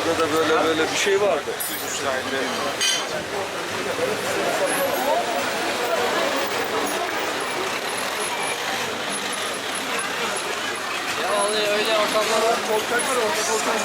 Burada da böyle bir şey vardı. Ya vallahi öyle ortamda korkak var, orada korkak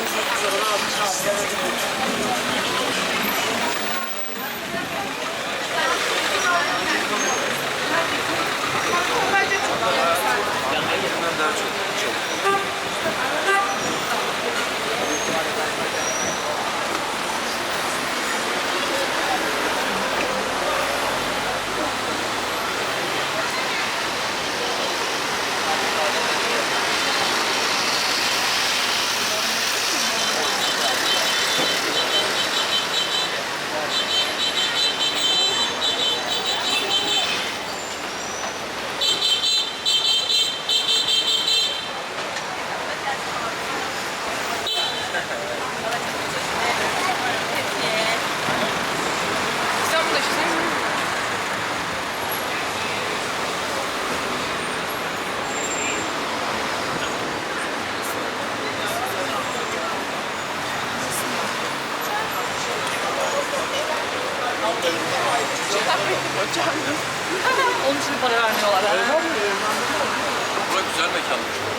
Onun için para vermiyorlar. Burası güzel mekanmış.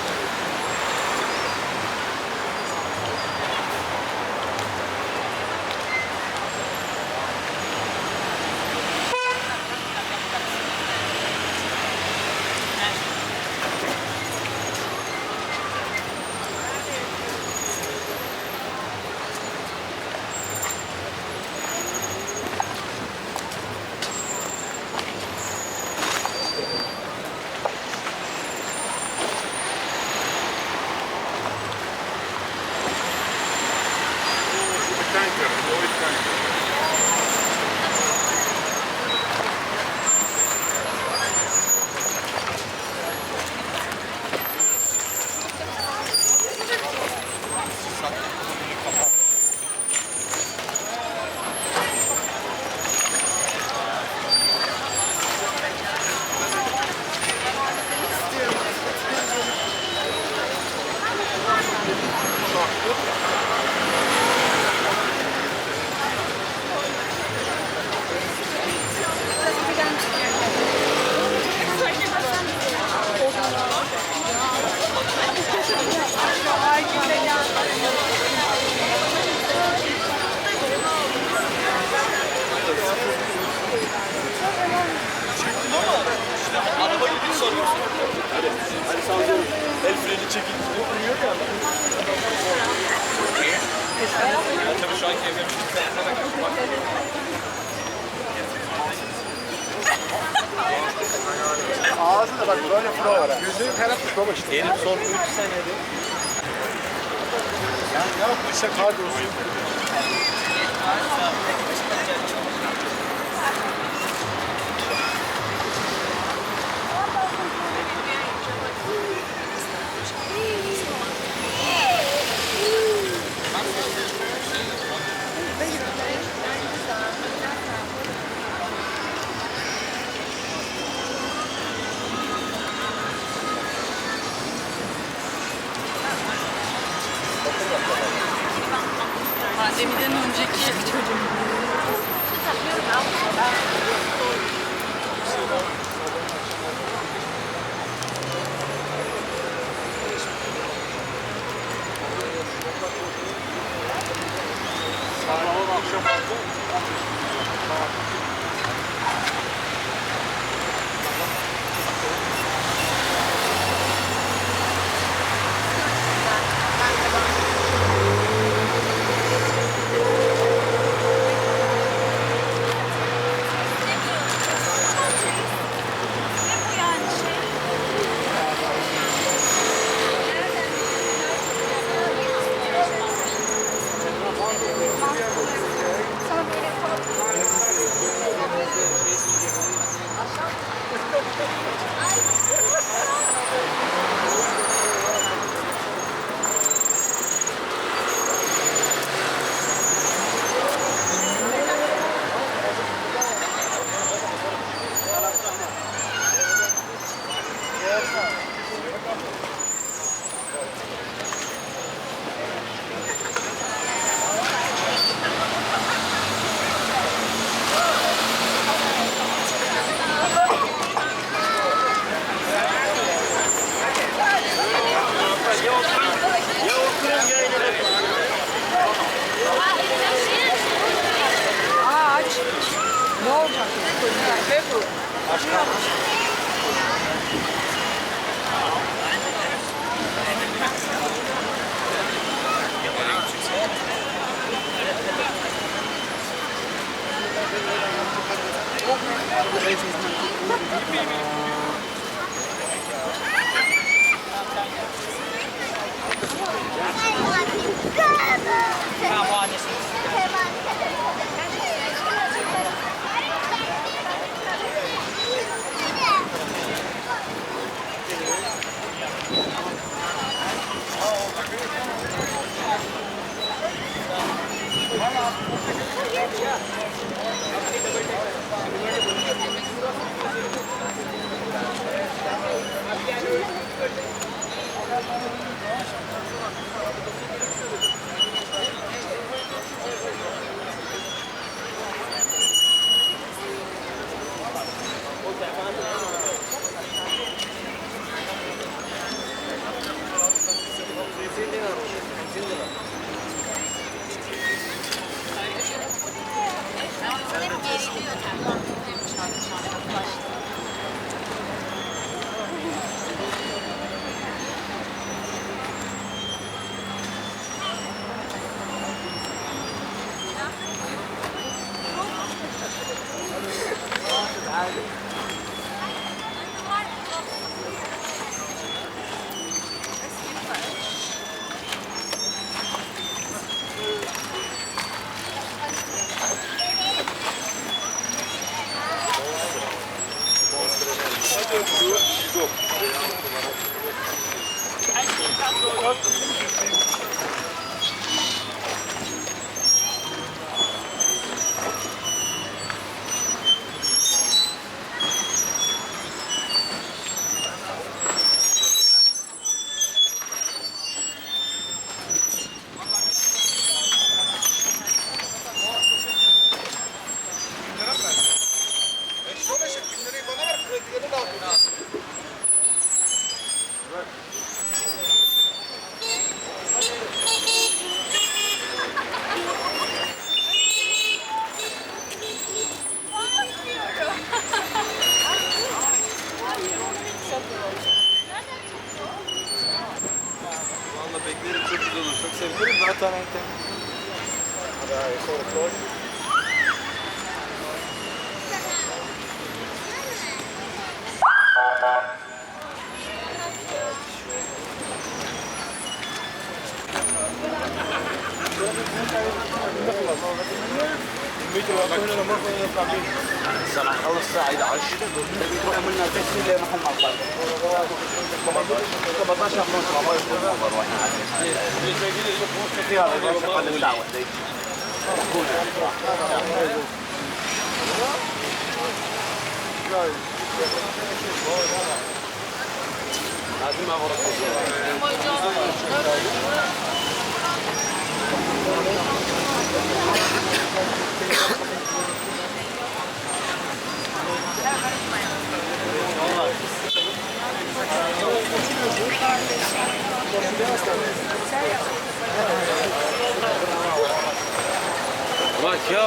El freni çekildi. Uyuyor ya. Tabii şu an keyfim. Ağzı da bak böyle flow var. Yüzüğü karatmış baba işte. Herif son 3 senede. Yani ne yapmışsa kar olsun. Pandemiden önceki çocuğum. Sabahın akşam oldu. Ne olacak? Ne bu? Valla beklerim, çok güzel olur. Çok sevinirim. Zaten Hadi sonra koy. الساعة خلص الساعة 11 تروح من التاكسي لمحل مطار 17 5 ما يكون الدعوة هذه ما بس يا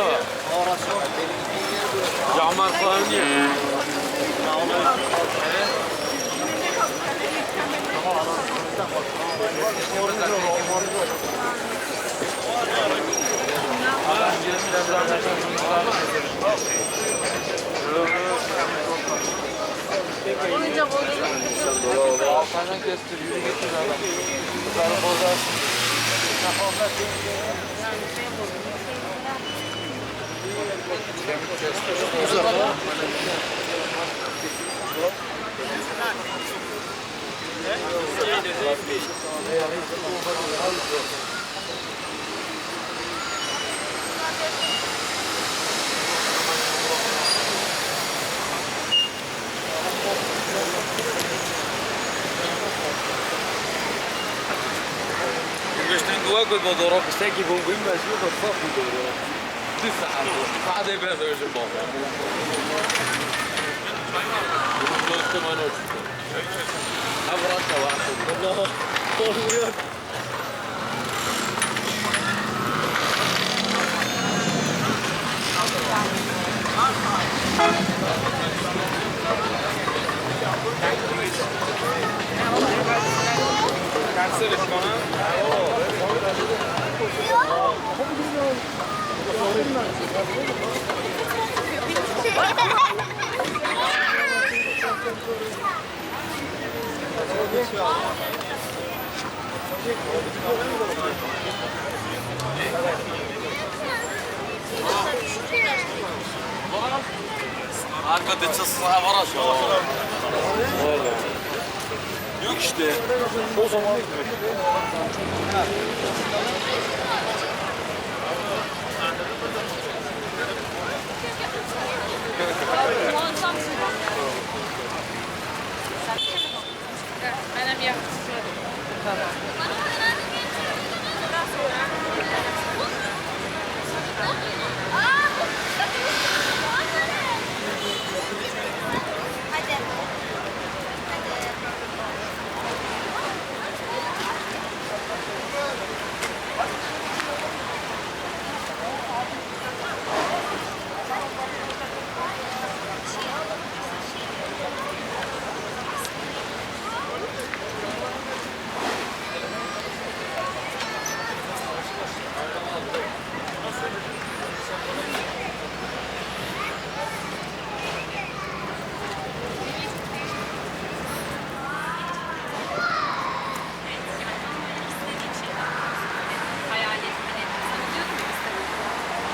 عمر ثانية Oyuncak Altından kestir, yürü getir adam. Kızları bozarsın. Kemik kestir. واجد بضرب ساكي بومبين مسيو بصفي دول تسعة بعد يبقى زي الجمهور أبرك واحد الله Cancel it, Hakikaten çısığa var aşağı. Yok işte. O zaman Benim yakışıklı.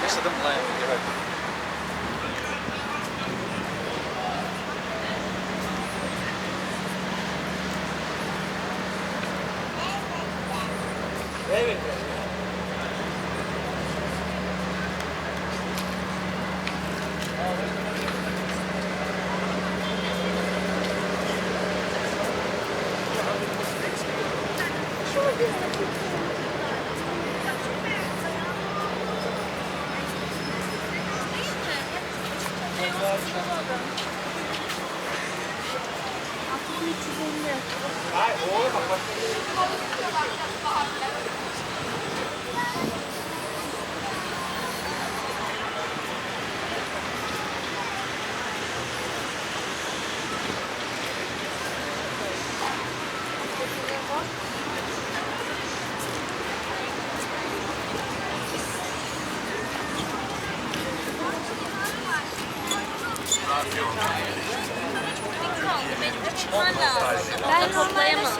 yaşadım lan evet. Evet. Ben toplayamam.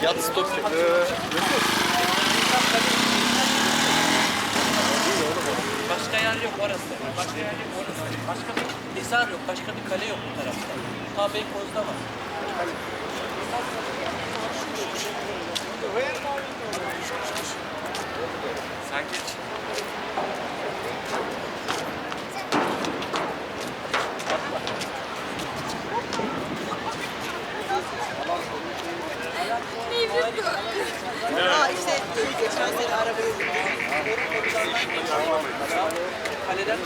Yat stop çek. Başka yer yok orası. Başka yer yok orası. Başka bir hisar yok. Başka bir kale yok bu tarafta. Ta Beykoz'da var. Sen geç. Ha işte geçen sene arabayı Kaleden de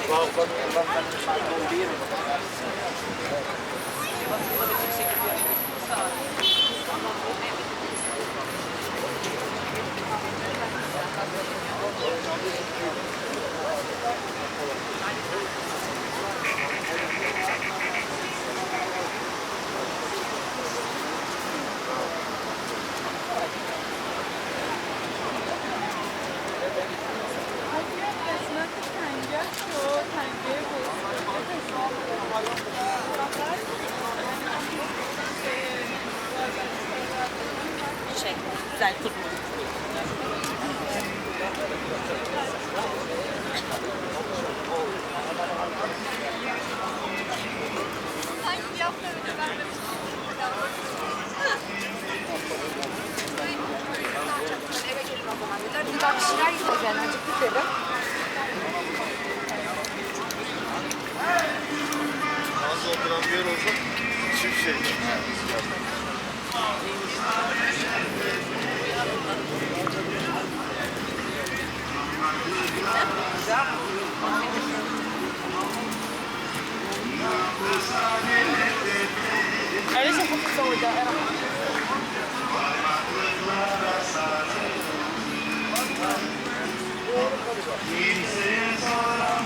şey güzel tut. Sanki bir hafta önce ben de eve gelin o zaman dediler. Bir bak bir şeyler yiyeceğiz yani acıktık dedim. Az oturan bir yer olsa çift şey. Öyle çok mutlu oldu. Kimsenin sana